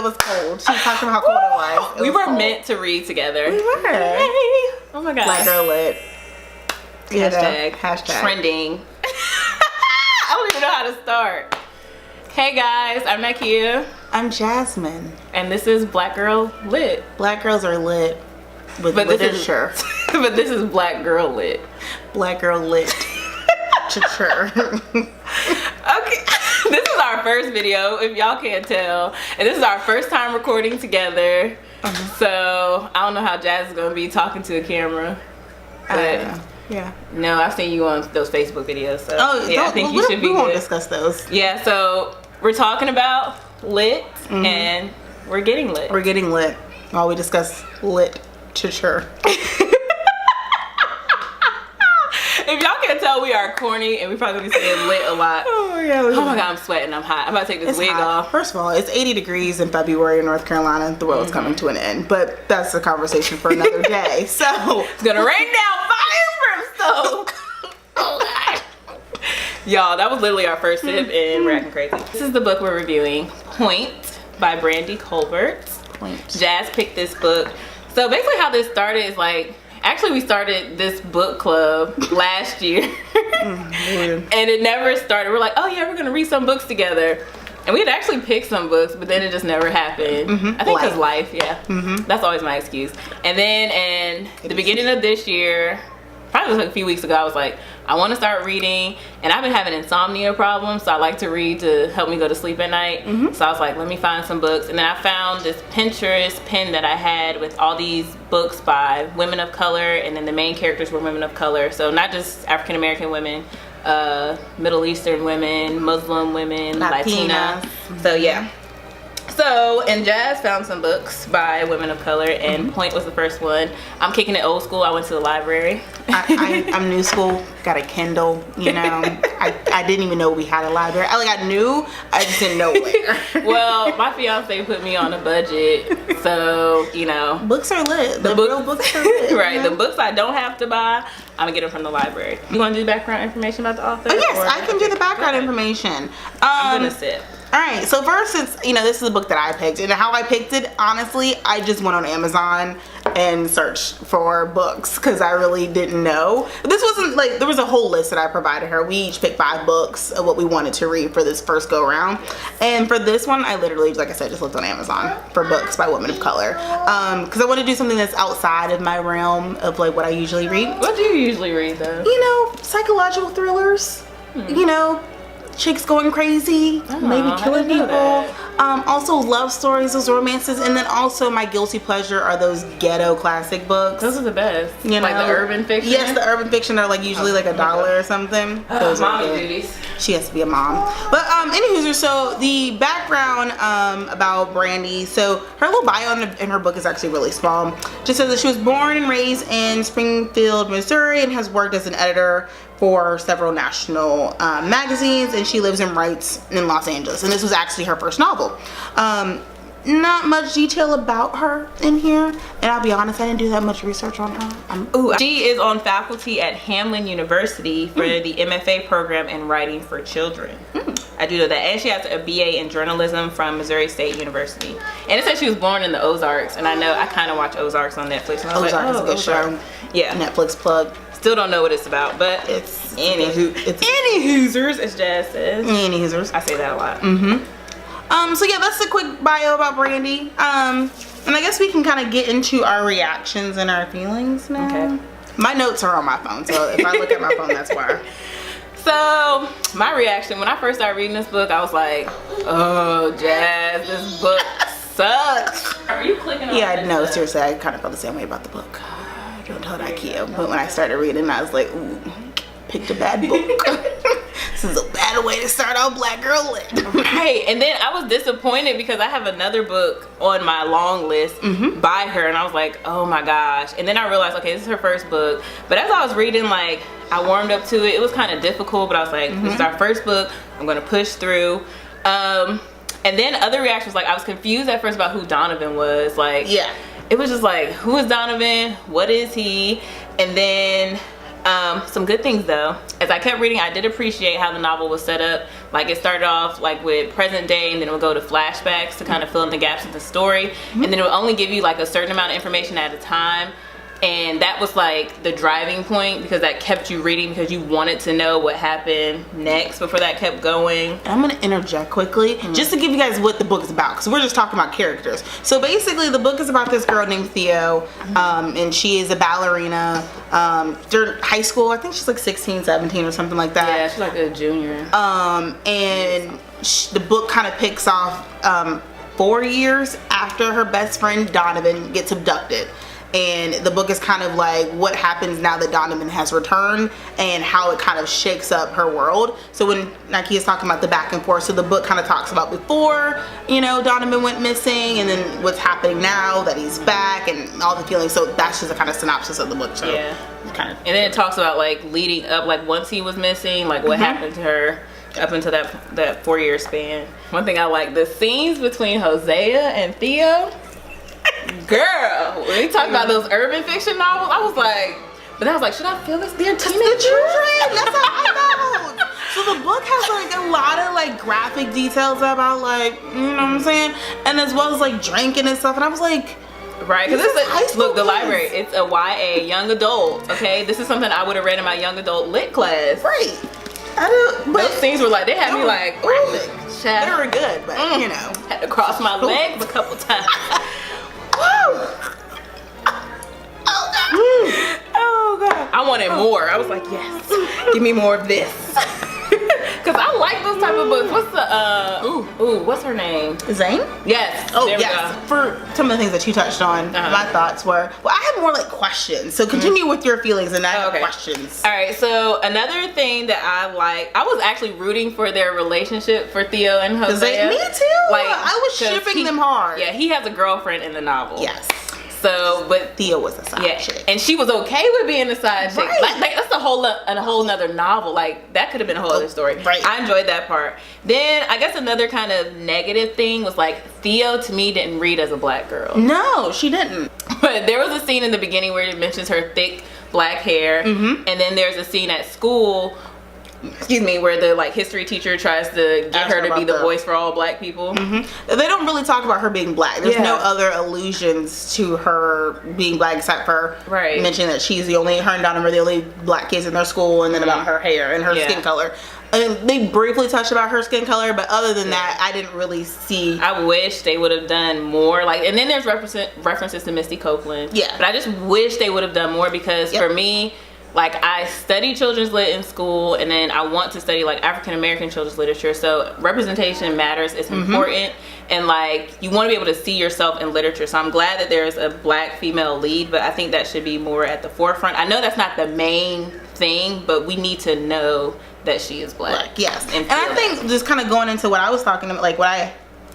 It was cold. She was talking about how cold it was. We were meant to read together. We were. Hey. Oh my god. Black girl lit. Hashtag trending. I don't even know how to start. Hey guys, I'm Nikea. I'm Jasmine. And this is Black Girl Lit. Black girls are lit with literature. But this is Black Girl Lit. Black girl lit. Literature. Okay. This is our first video, if y'all can't tell. And this is our first time recording together. So I don't know how Jazz is gonna be talking to a camera. But yeah. No, I've seen you on those Facebook videos. So yeah, I think you should be We won't good. discuss those. Yeah, so we're talking about lit and we're getting lit. We're getting lit while we discuss literature. If y'all can't tell, we are corny and we probably be saying lit a lot. Oh yeah. Oh my god, I'm sweating. I'm hot. I'm about to take this wig off. First of all, it's 80 degrees in February in North Carolina. The world's coming to an end, but that's a conversation for another day. So it's gonna rain down fire and brimstone. Oh god. Y'all, that was literally our first sip and we're acting crazy. This is the book we're reviewing, Pointe by Brandy Colbert. Pointe. Jazz picked this book. So basically how this started is like, actually we started this book club last year and it never started. We're like, oh yeah, we're gonna read some books together. And we had actually picked some books, but then it just never happened. I think because life, that's always my excuse. And then in the beginning of this year, probably like a few weeks ago, I was like, I want to start reading, and I've been having insomnia problems, so I like to read to help me go to sleep at night. So I was like, let me find some books, and then I found this Pinterest pin that I had with all these books by women of color, and then the main characters were women of color, so not just African American women, Middle Eastern women, Muslim women, Latina. So yeah. So, and Jazz found some books by women of color, and Pointe was the first one. I'm kicking it old school. I went to the library. I'm new school. Got a Kindle. You know, I didn't even know we had a library. I knew, I just didn't know where. Well, my fiance put me on a budget, so you know. Books are lit. The real books are lit. Right. You know? The books I don't have to buy, I'm gonna get them from the library. You want to do background information about the author? Oh yes, I can do the background information. I'm gonna sip. Alright, so first, since, you know, this is a book that I picked, and how I picked it, honestly, I just went on Amazon and searched for books, because I really didn't know. This wasn't, like, there was a whole list that I provided her. We each picked 5 books of what we wanted to read for this first go-around, and for this one, I literally, like I said, just looked on Amazon for books by women of color, because I want to do something that's outside of my realm of, like, what I usually read. What do you usually read, though? You know, psychological thrillers, you know, chicks going crazy, maybe killing people. Also love stories, those romances, and then also my guilty pleasure are those ghetto classic books. Those are the best. You know, like the urban fiction? Yes, the urban fiction are like usually like $1 or something. Those are mommy good. duties. She has to be a mom. But anywho, so the background about Brandy, so her little bio in her book is actually really small. Just says that she was born and raised in Springfield, Missouri, and has worked as an editor for several national magazines, and she lives and writes in Los Angeles, and this was actually her first novel. Not much detail about her in here, and I'll be honest, I didn't do that much research on her. She is on faculty at Hamlin University for the MFA program in writing for children. I do know that, and she has a BA in journalism from Missouri State University. And it says she was born in the Ozarks, and I know I kind of watch Ozarks on Netflix. And I was Ozark is a good show. Yeah, Netflix plug. Still don't know what it's about, but It's any hoosers, as Jazz says. Any hoosers. I say that a lot. So yeah, that's a quick bio about Brandy. And I guess we can kind of get into our reactions and our feelings now. Okay. My notes are on my phone, so if I look at my phone, that's why. So, my reaction, when I first started reading this book, I was like, oh, Jazz, this book sucks. Are you clicking on Yeah, no, seriously, I kind of felt the same way about the book. Don't tell Nikea. But when I started reading, I was like, ooh, picked a bad book. This is a bad way to start out Black Girl Lit. Right, and then I was disappointed because I have another book on my long list by her, and I was like, oh my gosh. And then I realized, okay, this is her first book. But as I was reading, like, I warmed up to it. It was kind of difficult, but I was like, this is our first book. I'm going to push through. And then other reactions, like, I was confused at first about who Donovan was. Like, yeah. It was just like, who is Donovan? What is he? And then some good things though. As I kept reading, I did appreciate how the novel was set up Like it started off like with present day, and then it would go to flashbacks to kind of fill in the gaps of the story, and then it would only give you like a certain amount of information at a time. And that was like the driving point, because that kept you reading because you wanted to know what happened next before that kept going. I'm gonna interject quickly just to give you guys what the book is about, because we're just talking about characters. So basically the book is about this girl named Theo, and she is a ballerina during high school. I think she's like 16, 17 or something like that. Yeah, she's like a junior. And the book kind of picks off 4 years after her best friend Donovan gets abducted. And the book is kind of like what happens now that Donovan has returned and how it kind of shakes up her world. So when Nikea is talking about the back and forth, so the book kind of talks about before, you know, Donovan went missing, and then what's happening now that he's back and all the feelings. So that's just a kind of synopsis of the book. So yeah. Kind of, and then it talks about like leading up, like once he was missing, like what happened to her up until that 4 year span. One thing I like, the scenes between Hosea and Theo. Girl, when we talk about those urban fiction novels, I was like, but I was like, should I feel this? They're teenage children. That's how I felt. So the book has like a lot of like graphic details about like, you know what I'm saying, and as well as like drinking and stuff. And I was like, right, because it's look, the kids. library, it's a YA, young adult. Okay, this is something I would have read in my young adult lit class. Right. I don't. But those scenes were like, they had me like, ooh, they were good, but you know, had to cross my legs a couple times. Oh god, I wanted more. I was like, yes, give me more of this. Because I like those type of books. What's the what's her name? Zane? Yes. Oh there we yes. go. For some of the things that you touched on, my thoughts were, well, I have more like questions. So continue with your feelings and I have questions. All right. So another thing that I was actually rooting for their relationship for Theo and Hosea. Me too. Like I was shipping them hard. Yeah, he has a girlfriend in the novel. Yes. So, but Theo was a side chick, and she was okay with being a side chick. Like that's a whole nother novel. Like that could have been a whole other story. Right. I enjoyed that part. Then I guess another kind of negative thing was like Theo to me didn't read as a black girl. No, she didn't. But there was a scene in the beginning where it mentions her thick black hair, and then there's a scene at school. Excuse me, where the like history teacher tries to get her to be the voice for all black people. They don't really talk about her being black. There's no other allusions to her being black except for mentioning that she's her and Donovan are the only black kids in their school, and then about her hair and her skin color. And they briefly touched about her skin color, but other than that, I didn't really see. I wish they would have done more. Like, and then there's references to Misty Copeland. Yeah. But I just wish they would have done more, because for me, like I study children's lit in school, and then I want to study like African American children's literature. So representation matters. It's important, and like you want to be able to see yourself in literature. So I'm glad that there's a black female lead, but I think that should be more at the forefront. I know that's not the main thing, but we need to know that she is black. Yes, and I think just kind of going into what I was talking about, like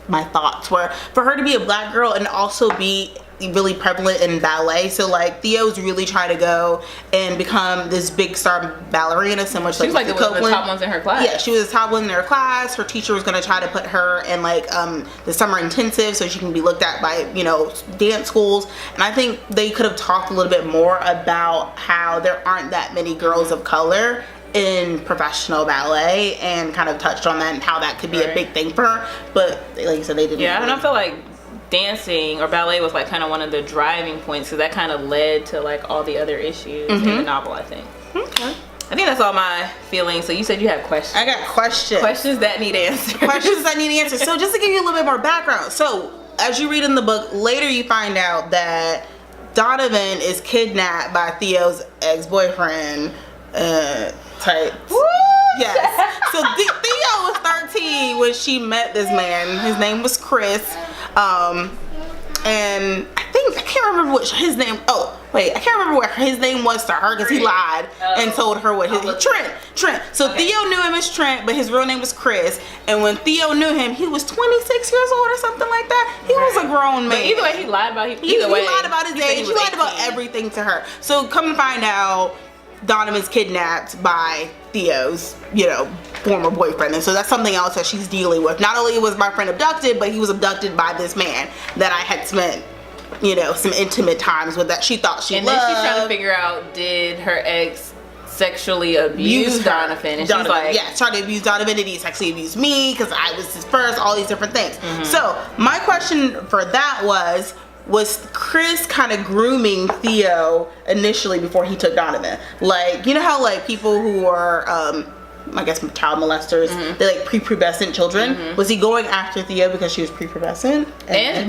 my thoughts were for her to be a black girl and also be really prevalent in ballet. So like Theo's really trying to go and become this big star ballerina, so much. She was like the top ones in her class. Yeah, she was the top one in her class. Her teacher was going to try to put her in like the summer intensive so she can be looked at by, you know, dance schools. And I think they could have talked a little bit more about how there aren't that many girls of color in professional ballet, and kind of touched on that and how that could be a big thing for her. But like you said, they didn't. Yeah, and I feel like dancing or ballet was like kind of one of the driving points, because that kind of led to like all the other issues in the novel, I think. Okay. I think that's all my feelings. So you said you have questions. I got questions. Questions that need answers. Questions that need answers. So just to give you a little bit more background. So as you read in the book, later you find out that Donovan is kidnapped by Theo's ex-boyfriend type. Woo! Yes. So Theo was 13 when she met this man. His name was Chris. And I can't remember what his name. Oh wait, I can't remember what his name was to her, because he lied and told her what his Trent. So Theo knew him as Trent, but his real name was Chris. And when Theo knew him, he was 26 years old or something like that. He was a grown man. But either way, he lied about he lied about his age. He lied about everything to her. So come to find out, Donovan's kidnapped by Theo's, you know, former boyfriend, and so that's something else that she's dealing with. Not only was my friend abducted, but he was abducted by this man that I had spent, you know, some intimate times with, that she thought she loved. And then she's trying to figure out, did her ex sexually abused Donovan, and she's like, yeah, tried to abuse Donovan, and he sexually abused me because I was his first, all these different things. So my question for that was Chris kind of grooming Theo initially before he took Donovan? Like, you know how like people who are I guess child molesters, they like prepubescent children. Was he going after Theo because she was prepubescent?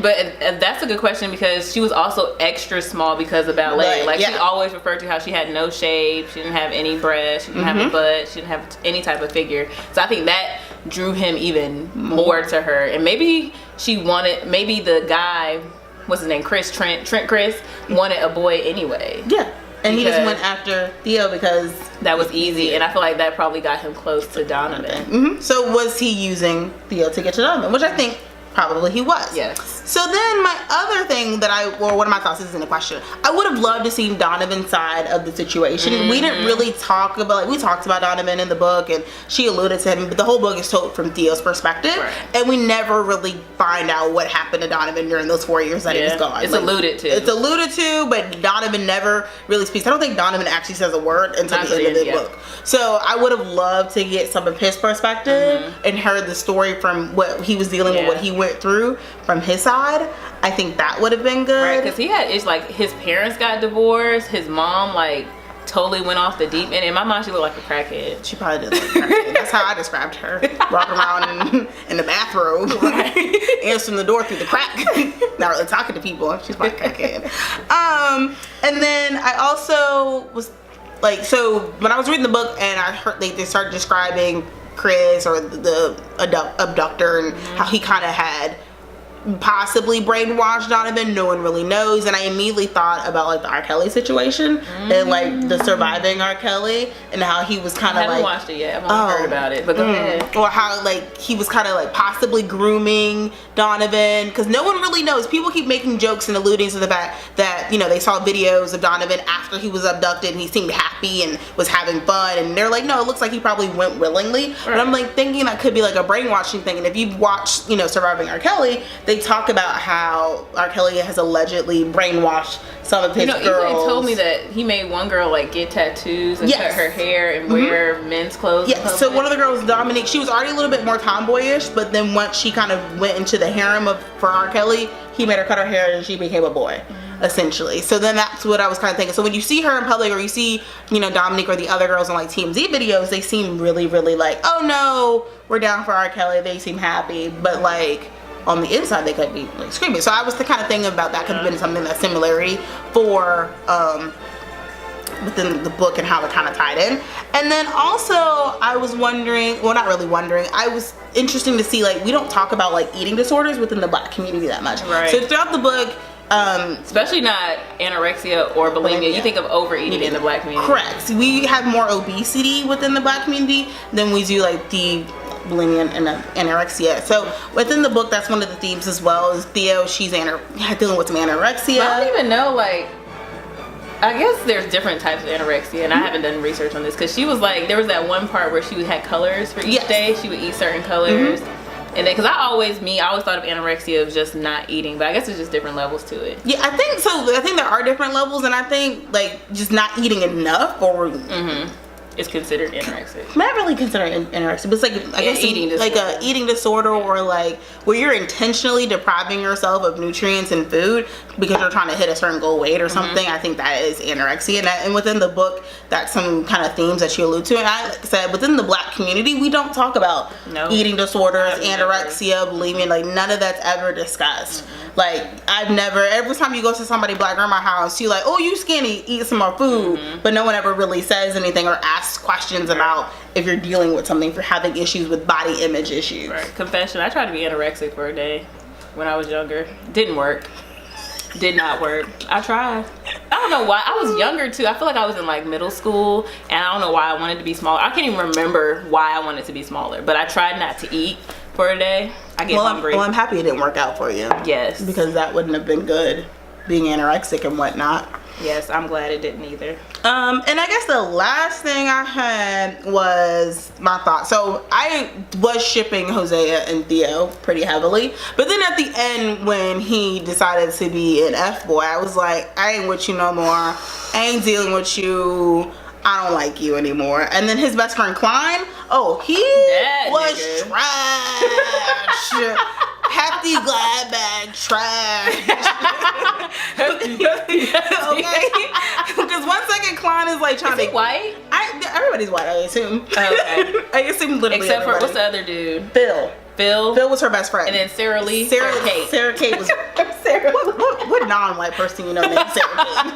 But that's a good question, because she was also extra small because of ballet. Like, she always referred to how she had no shape, she didn't have any breasts, she didn't have a butt, she didn't have any type of figure. So I think that drew him even more to her. And maybe maybe the guy, what's his name, Trent Chris, wanted a boy anyway. Yeah. And he just went after Theo because that was easy, and I feel like that probably got him close to Donovan. So was he using Theo to get to Donovan? Which I think probably he was. Yes. So then my other thing that one of my thoughts, is in the question, I would have loved to see Donovan's side of the situation. We didn't really talk about, like, we talked about Donovan in the book and she alluded to him, but the whole book is told from Theo's perspective. Right. And we never really find out what happened to Donovan during those 4 years that he was gone. It's alluded to. It's alluded to, but Donovan never really speaks. I don't think Donovan actually says a word until the end of the book. So I would have loved to get some of his perspective and heard the story from what he was dealing with, what he went through from his side. I think that would have been good. Right, because it's like his parents got divorced, his mom like totally went off the deep end. In my mind, she looked like a crackhead. She probably did look like a crackhead. That's how I described her. Walking around in the bathrobe, answering the door through the crack. Not really talking to people. She's probably a crackhead. And then I also was like, so when I was reading the book and I heard they started describing Chris or the abductor and how he kind of had possibly brainwashed Donovan, no one really knows. And I immediately thought about like the R. Kelly situation and like the surviving R. Kelly and how he was kind of like, I haven't watched it yet, I've only heard about it, but go ahead. Or how like he was kind of like possibly grooming Donovan, because no one really knows. People keep making jokes and alluding to the fact that, you know, they saw videos of Donovan after he was abducted and he seemed happy and was having fun, and they're like, no, it looks like he probably went willingly. Right. But I'm like thinking that could be like a brainwashing thing. And if you've watched, you know, Surviving R. Kelly, they talk about how R. Kelly has allegedly brainwashed some of his girls. Even told me that he made one girl like get tattoos and cut her hair and wear men's clothes. Yeah, so one of the girls, Dominique, she was already a little bit more tomboyish, but then once she kind of went into the harem for R. Kelly, he made her cut her hair and she became a boy, essentially. So then that's what I was kind of thinking. So when you see her in public, or you see, you know, Dominique or the other girls on like TMZ videos, they seem really, really like, oh no, we're down for R. Kelly. They seem happy, but like on the inside they could be like screaming. So I was the kind of thinking about that could have been something that similarity for within the book and how it kind of tied in. And then also I was wondering, well, not really wondering, I was interesting to see, like, we don't talk about like eating disorders within the Black community that much. Right. So throughout the book, especially not anorexia or bulimia. You think of overeating in the Black community. Correct. We have more obesity within the Black community than we do like the bulimia and anorexia. So within the book, that's one of the themes as well. Is Theo, she's dealing with some anorexia. But I don't even know, like, I guess there's different types of anorexia, and I haven't done research on this, because she was like, there was that one part where she had colors for each day. She would eat certain colors. And then, because I always thought of anorexia of just not eating, but I guess there's just different levels to it. Yeah, I think so. I think there are different levels, and I think like just not eating enough or is considered anorexic. Not really considered anorexic, but it's like, I guess eating disorder. Like a eating disorder, or like where you're intentionally depriving yourself of nutrients and food because you're trying to hit a certain goal weight or something. I think that is anorexia, and within the book, that's some kind of themes that you allude to. And I said, within the Black community, we don't talk about eating disorders, anorexia, bulimia. Like none of that's ever discussed. Like I've never. Every time you go to somebody Black grandma's house, you like, oh, you skinny, eat some more food. But no one ever really says anything or asks questions about if you're dealing with something, for having issues with body image issues. Right. Confession, I tried to be anorexic for a day when I was younger. Didn't work. Did not work. I tried. I don't know why. I was younger too. I feel like I was in like middle school, and I don't know why I wanted to be smaller. I can't even remember why I wanted to be smaller, but I tried not to eat for a day. I get hungry. Well, I'm happy it didn't work out for you. Yes. Because that wouldn't have been good, being anorexic and whatnot. Yes, I'm glad it didn't either. And I guess the last thing I had was my thoughts. So I was shipping Hosea and Theo pretty heavily, but then at the end when he decided to be an F-boy, I was like, I ain't with you no more. I ain't dealing with you. I don't like you anymore. And then his best friend Klein, oh, he was trash. Hefty glad bag trash. Okay? Because 1 second Klein is like trying Is he white? Everybody's white, I assume. Okay. I assume literally Except everybody. for, what's the other dude? Phil. Phil was her best friend. And then Sarah Lee? Kate. Sarah Kate was... What non-white person you know named Sarah Kate?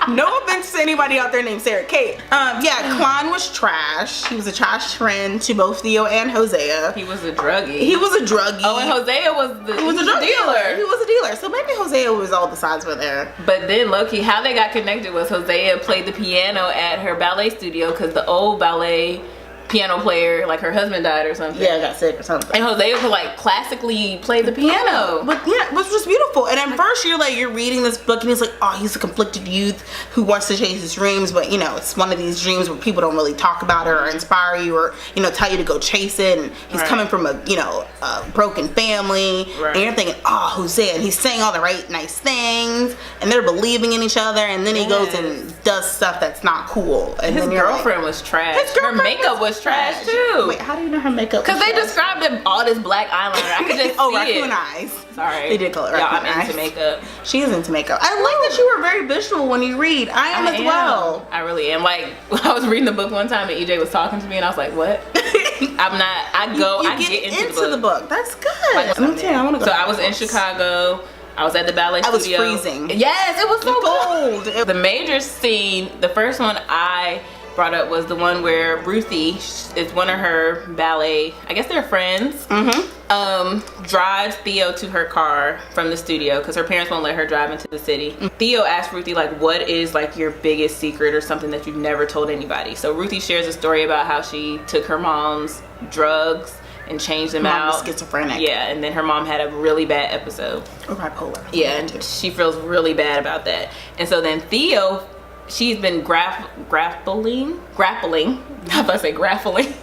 No offense to anybody out there named Sarah Kate. Yeah, Klein was trash. He was a trash friend to both Theo and Hosea. He was a druggie. Oh, and Hosea was a dealer. He was a dealer. So maybe Hosea was all the sides were there. But then low-key, how they got connected was Hosea played the piano at her ballet studio because the old ballet piano player, like her husband died or something. Yeah, got sick or something. And Hosea could like classically play the piano. But yeah, it was just beautiful. And at first you're reading this book and he's like, oh, he's a conflicted youth who wants to chase his dreams, but you know, it's one of these dreams where people don't really talk about it or inspire you or, you know, tell you to go chase it. And he's coming from a, you know, a broken family. And you're thinking, oh, Hosea, and he's saying all the right nice things and they're believing in each other, and then he goes and does stuff that's not cool. And his then girlfriend was trash. Her makeup was trash too. Wait, how do you know her makeup? Because they described it all this black eyeliner. I could just see raccoon it. eyes. Sorry, they did call it raccoon eyes. I'm into makeup. She is into makeup. I like that you are very visual when you read. I am as well. I really am. Like I was reading the book one time and EJ was talking to me and I was like, what? I'm not. I get into the book. That's good. Like, me too. I want to go. So I was in Chicago. I was at the ballet studio. I was freezing. Yes, it was so cold. The major scene, the first one I brought up was the one where Ruthie is one of her ballet, I guess they're friends, drives Theo to her car from the studio because her parents won't let her drive into the city. Theo asks Ruthie like, what is like your biggest secret or something that you've never told anybody? So Ruthie shares a story about how she took her mom's drugs and changed them out. Mom was schizophrenic. Yeah, and then her mom had a really bad episode. Or bipolar. Yeah, and she feels really bad about that. And so then Theo, she's been grappling. How about I say grappling?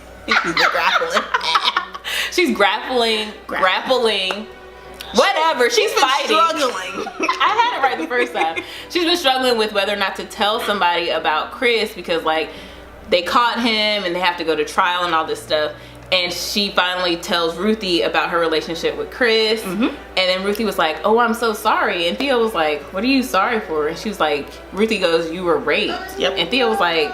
She's grappling. Whatever. She's fighting. Struggling. I had it right the first time. She's been struggling with whether or not to tell somebody about Chris because like they caught him and they have to go to trial and all this stuff. And she finally tells Ruthie about her relationship with Chris. And then Ruthie was like, oh, I'm so sorry. And Theo was like, what are you sorry for? And she was like, Ruthie goes, you were raped. And Theo was like,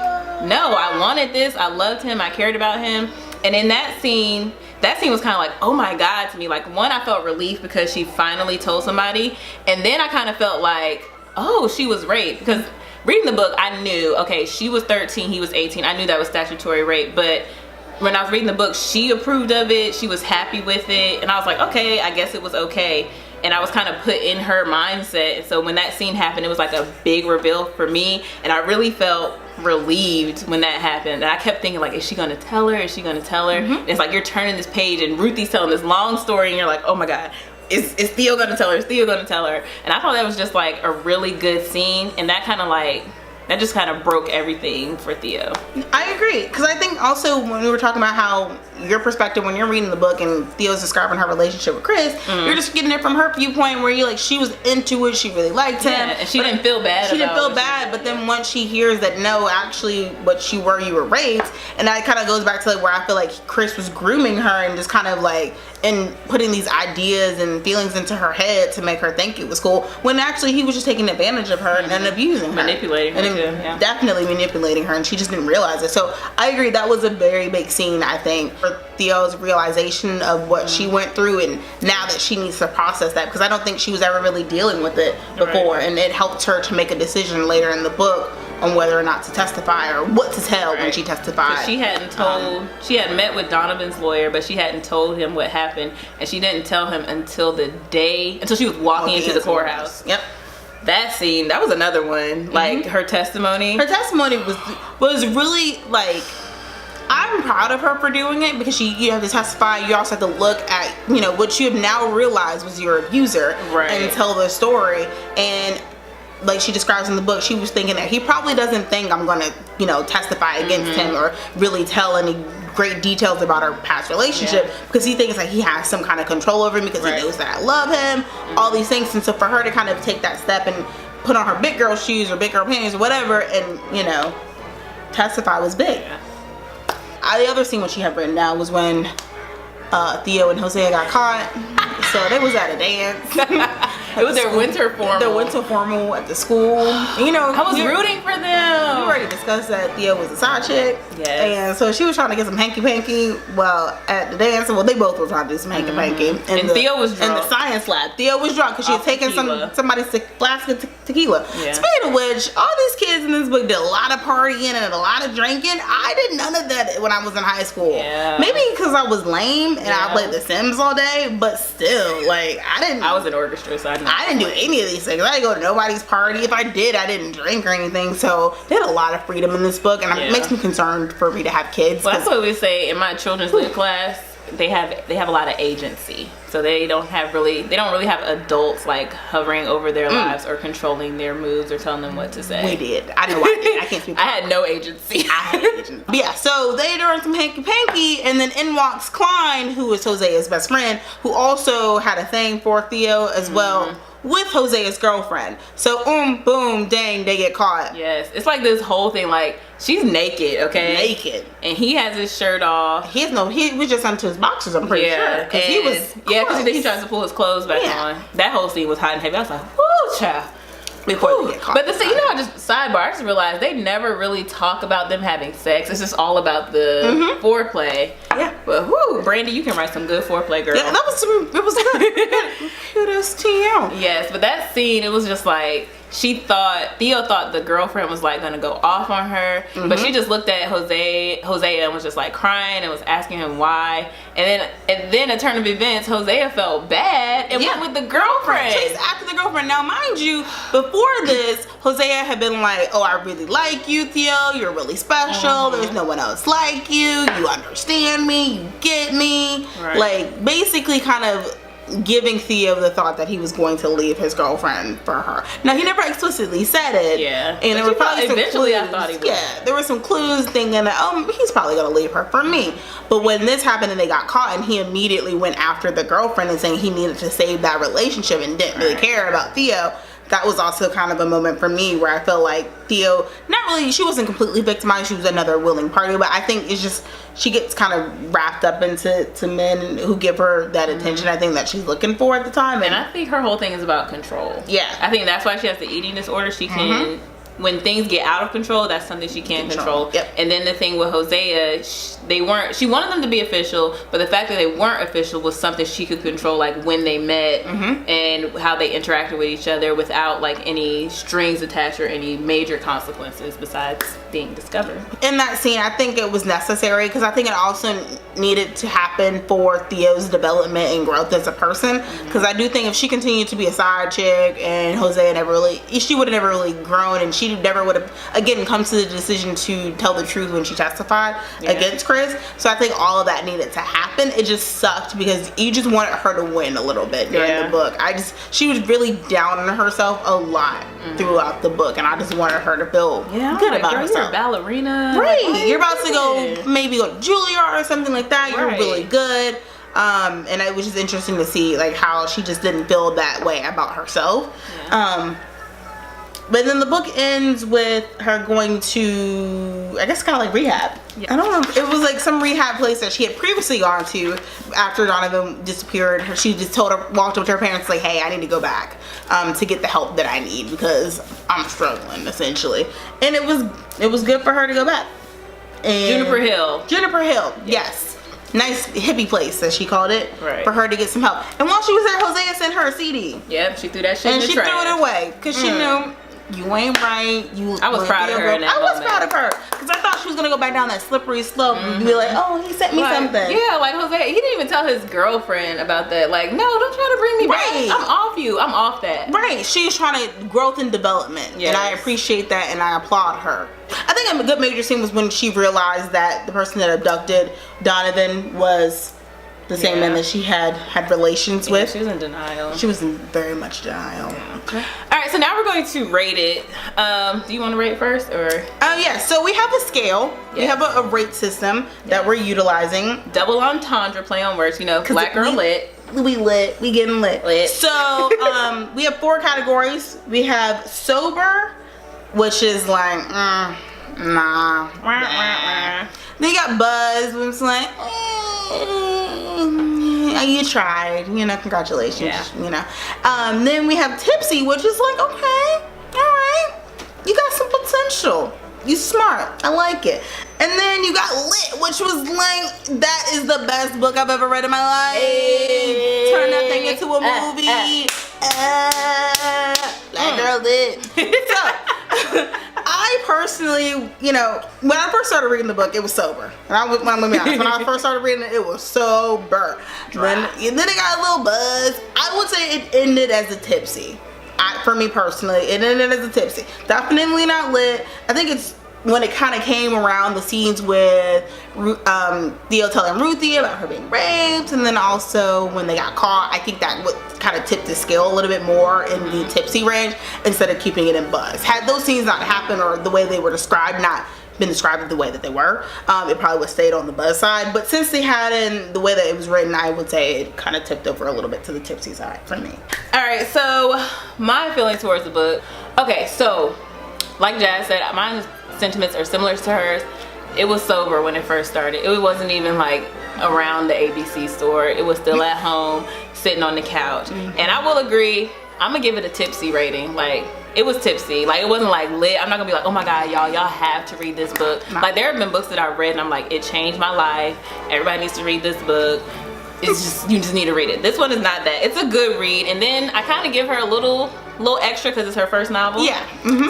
no, I wanted this. I loved him. I cared about him. And in that scene was kind of like, oh my God to me. Like, one, I felt relief because she finally told somebody. And then I kind of felt like, oh, she was raped. Because reading the book, I knew, okay, she was 13, he was 18. I knew that was statutory rape. But when I was reading the book, she approved of it. She was happy with it. And I was like, okay, I guess it was okay. And I was kind of put in her mindset. And so when that scene happened, it was like a big reveal for me. And I really felt relieved when that happened. And I kept thinking like, is she gonna tell her? Is she gonna tell her? And it's like you're turning this page and Ruthie's telling this long story and you're like, oh my God, is Theo gonna tell her? Is Theo gonna tell her? And I thought that was just like a really good scene. And that kind of like, that just kind of broke everything for Theo. I agree, because I think also when we were talking about how your perspective when you're reading the book and Theo's describing her relationship with Chris, you're just getting it from her viewpoint where you're like, she was into it, she really liked him. And she didn't feel bad. She didn't feel bad, but then once she hears that no, actually what you were raped, and that kind of goes back to like where I feel like Chris was grooming her and just kind of like and putting these ideas and feelings into her head to make her think it was cool, when actually he was just taking advantage of her and abusing her. Manipulating her too, yeah. Definitely manipulating her, and she just didn't realize it. So I agree, that was a very big scene, I think, for Theo's realization of what she went through, and now that she needs to process that, because I don't think she was ever really dealing with it before, and it helped her to make a decision later in the book on whether or not to testify or what to tell when she testified. She hadn't told, she had met with Donovan's lawyer, but she hadn't told him what happened, and she didn't tell him until she was walking into the courthouse. Yep. That scene, that was another one. Like her testimony. Her testimony was really like, I'm proud of her for doing it, because you have to testify. You also have to look at, you know, what you have now realized was your abuser, and tell the story. And like she describes in the book, she was thinking that he probably doesn't think I'm gonna, you know, testify against him or really tell any great details about our past relationship, because he thinks like he has some kind of control over me because he knows that I love him, all these things. And so for her to kind of take that step and put on her big girl shoes or big girl panties or whatever, and you know, testify was big. Yeah. The other scene what she had written down was when Theo and Hosea got caught. So they was at a dance. It was their winter formal. Their winter formal at the school. You know, I was rooting for them. We already discussed that Theo was a side chick. Yes. And so she was trying to get some hanky-panky while at the dance. Well, they both were trying to do some hanky-panky. And Theo was drunk. In the science lab. Theo was drunk because she had taken somebody's flask of tequila. Yeah. Speaking of which, all these kids in this book did a lot of partying and a lot of drinking. I did none of that when I was in high school. Yeah. Maybe because I was lame and I played The Sims all day, but still, like, I was in orchestra, so I didn't do any of these things. I didn't go to nobody's party. If I did, I didn't drink or anything. So they had a lot of freedom in this book, and it makes me concerned for me to have kids. Well, that's what we say in my children's lit class. They have a lot of agency, so they don't really have adults like hovering over their lives or controlling their moves or telling them what to say. We did. I know I did. I can't speak. I had no agency. I had agency. But yeah, so they doing some hanky panky, and then in walks Klein, who is Hosea's best friend, who also had a thing for Theo as well. With Hosea's girlfriend. So boom, dang, they get caught. Yes, it's like this whole thing, like she's naked, okay? Naked. And he has his shirt off. He was just onto his boxers, I'm pretty sure. Because he was because he tries to pull his clothes back on. That whole scene was hot and heavy. I was like, whoo, child. Before they get caught. But the thing, I just realized they never really talk about them having sex. It's just all about the foreplay. Yeah. But whoo, Brandy, you can write some good foreplay, girl. Yeah, it was good. Kudos to you. Yes, but that scene, it was just like Theo thought the girlfriend was like gonna go off on her, but she just looked at Hosea and was just like crying and was asking him why. And then a turn of events, Hosea felt bad and went with the girlfriend. Chased after the girlfriend. Now, mind you, before this, Hosea had been like, "Oh, I really like you, Theo. You're really special. There's no one else like you. You understand me. You get me." Right. Like, basically, kind of giving Theo the thought that he was going to leave his girlfriend for her. Now, he never explicitly said it. Yeah. And there were probably some eventually clues. I thought he would. Yeah, there were some clues thinking that, he's probably going to leave her for me. But when this happened and they got caught, and he immediately went after the girlfriend and saying he needed to save that relationship and didn't really care about Theo, that was also kind of a moment for me where I felt like Theo, she wasn't completely victimized, she was another willing party, but I think it's just, she gets kind of wrapped up into men who give her that attention, I think, that she's looking for at the time. And I think her whole thing is about control. Yeah. I think that's why she has the eating disorder. She can, when things get out of control, that's something she can't control. Yep. And then the thing with Hosea, she wanted them to be official, but the fact that they weren't official was something she could control, like when they met and how they interacted with each other without like any strings attached or any major consequences besides being discovered. In that scene, I think it was necessary because I think it also needed to happen for Theo's development and growth as a person, because I do think if she continued to be a side chick and Hosea she would have never really grown, and she never would have again come to the decision to tell the truth when she testified against Chris. So I think all of that needed to happen. It just sucked because you just wanted her to win a little bit during the book. She was really down on herself a lot throughout the book, and I just wanted her to feel good about herself. You're a ballerina, right? You're about to go maybe go to Juilliard or something like that. You're really good. And it was just interesting to see like how she just didn't feel that way about herself. But then the book ends with her going to, I guess, kind of like rehab. I don't know. It was like some rehab place that she had previously gone to after Donovan disappeared. She just walked up to her parents like, "Hey, I need to go back to get the help that I need because I'm struggling," essentially. And it was good for her to go back. And Juniper Hill, yes. Nice hippie place, as she called it, for her to get some help. And while she was there, Hosea sent her a CD. Yep, she threw that shit in the trash. And she threw it away because she knew you ain't right. I was proud of her in that moment. I was proud of her because I thought she was gonna go back down that slippery slope and be like, "Oh, he sent me something." Yeah, like Hosea, he didn't even tell his girlfriend about that. Like, no, don't try to bring me back. I'm off you. I'm off that. Right. She was trying to growth and development, and I appreciate that, and I applaud her. I think a good major scene was when she realized that the person that abducted Donovan was the same man that she had relations with. She was in denial. She was in very much denial. Okay. All right, so now we're going to rate it. Do you want to rate first, or? Oh yeah. So we have a scale. We have a rate system that we're utilizing. Double entendre, play on words. You know, black girl lit. We lit. We getting lit. So we have 4 categories. We have sober, which is like Nah. Then you got Buzz, which is like, you tried, you know, congratulations, you know. Then we have Tipsy, which is like, okay, all right, you got some potential. You smart, I like it. And then you got Lit, which was like, that is the best book I've ever read in my life. Hey. Turn that thing into a movie. Black girl Lit. So, I personally, you know, when I first started reading the book, it was sober. And I'm gonna be honest, when I first started reading it, it was sober. Then it got a little buzz. I would say it ended as a Tipsy. For me personally, it ended as a Tipsy. Definitely not Lit. I think it's when it kind of came around the scenes with Theo telling Ruthie about her being raped, and then also when they got caught, I think that would kind of tip the scale a little bit more in the Tipsy range instead of keeping it in Buzz. Had those scenes not happened, or the way they were described not been described the way that they were, it probably would have stayed on the Buzz side. But since they had in the way that it was written, I would say it kind of tipped over a little bit to the Tipsy side for me. All right, so my feelings towards the book. Okay, so like Jazz said, my sentiments are similar to hers. It was sober when it first started. It wasn't even like around the ABC store. It was still at home, sitting on the couch. And I will agree, I'm gonna give it a Tipsy rating. Like, it was Tipsy. Like, it wasn't like Lit. I'm not gonna be like, oh my god, y'all have to read this book. Like, there have been books that I've read and I'm like, it changed my life. Everybody needs to read this book. It's just, you just need to read it. This one is not that. It's a good read. And then I kind of give her a little extra because it's her first novel. Yeah.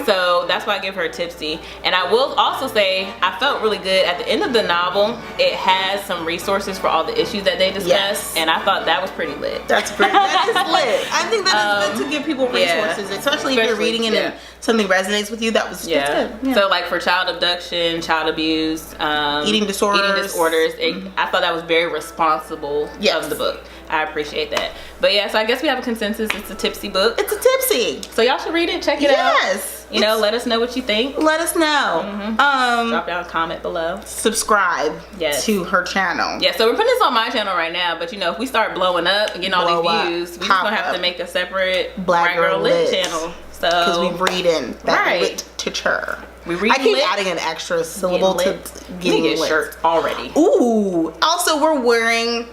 So that's why I give her a Tipsy. And I will also say I felt really good at the end of the novel. It has some resources for all the issues that they discussed, and I thought that was pretty lit. That's pretty. That is lit. I think that is good to give people resources, especially if you're reading it and something resonates with you. That was good. So like for child abduction, child abuse, eating disorders. I thought that was very responsible of the book. I appreciate that. But yeah, so I guess we have a consensus. It's a Tipsy book. It's a Tipsy. So y'all should read it. Check it out. Yes. You know, let us know what you think. Let us know. Drop down a comment below. Subscribe to her channel. Yeah, so we're putting this on my channel right now. But you know, if we start blowing up and getting all these views, we're just going to have to make a separate Black Girl Lit channel. So, because we reading that literature. I keep adding an extra syllable to getting lit. Shirts already. Ooh. Also, we're wearing,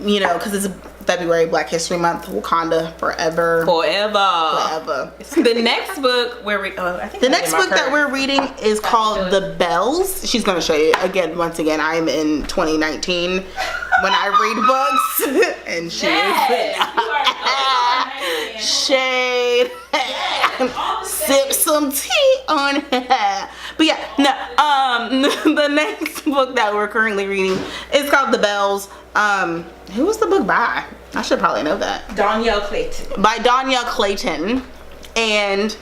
you know, because it's February, Black History Month, Wakanda forever. Forever. The next book that we're reading is called The Bells. She's going to show you again. Once again, I am in 2019 when I read books, and she is shade. Sip some tea on her. But yeah, no. The next book that we're currently reading is called The Bells. Who was the book by? I should probably know that. Danielle Clayton. By Danielle Clayton. And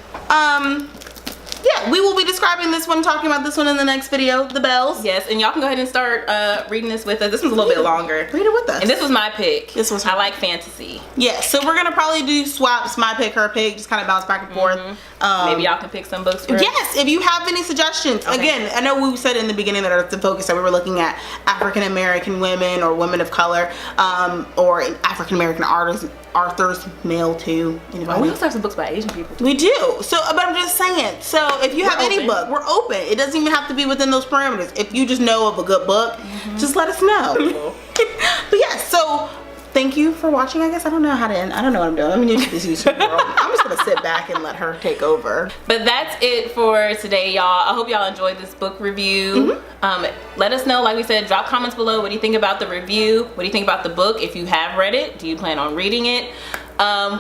yeah, we will be describing this one, talking about this one in the next video, The Bells. Yes, and y'all can go ahead and start reading this with us. This one's a little bit longer. Read it with us. And this was my pick. I like fantasy. Yeah, so we're gonna probably do swaps, my pick, her pick, just kind of bounce back and forth. Maybe y'all can pick some books for us. Yes, if you have any suggestions. Okay. Again, I know we said in the beginning that the focus that we were looking at African American women or women of color, or African American authors, male too. We also have some books by Asian people too. We do. So, but I'm just saying. So, if you have any book, we're open. It doesn't even have to be within those parameters. If you just know of a good book, just let us know. But yeah, so thank you for watching. I guess I don't know how to end. I don't know what I'm doing. I'm new to this YouTube world. I'm just gonna sit back and let her take over. But that's it for today, y'all. I hope y'all enjoyed this book review. Let us know, like we said, drop comments below. What do you think about the review? What do you think about the book? If you have read it, do you plan on reading it?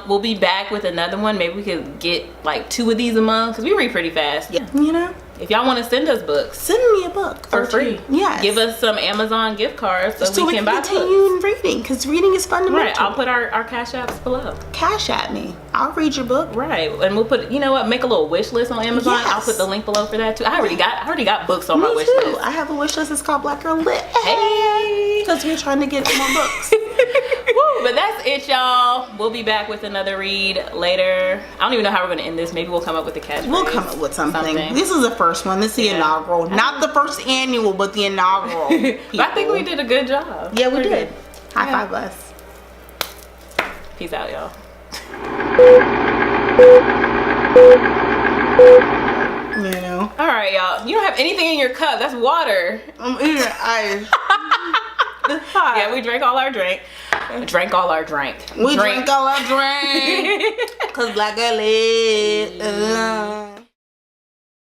We'll be back with another one. Maybe we could get like 2 of these a month because we read pretty fast. Yeah, you know. If y'all want to send us books, send me a book for free. Yes. Give us some Amazon gift cards so we can buy continue reading, because reading is fundamental. Right. I'll put our cash apps below. Cash at me. I'll read your book. Right. And we'll put, you know what, make a little wish list on Amazon. Yes. I'll put the link below for that too. I already got books on my wish list. I have a wish list. It's called Black Girl Lit. Hey. Because we're trying to get more books. Woo, but that's it, y'all. We'll be back with another read later. I don't even know how we're going to end this. Maybe we'll come up with a catchphrase. We'll come up with something. This is the first one. This is the inaugural. Not the first annual, but the inaugural. But I think we did a good job. Yeah, we did. High five us. Peace out, y'all. You know. All right, y'all. You don't have anything in your cup. That's water. I'm eating ice. It's hot. Yeah, we drank all our drink. Drank all our drink. We drank all our drink. Cause black girl lit.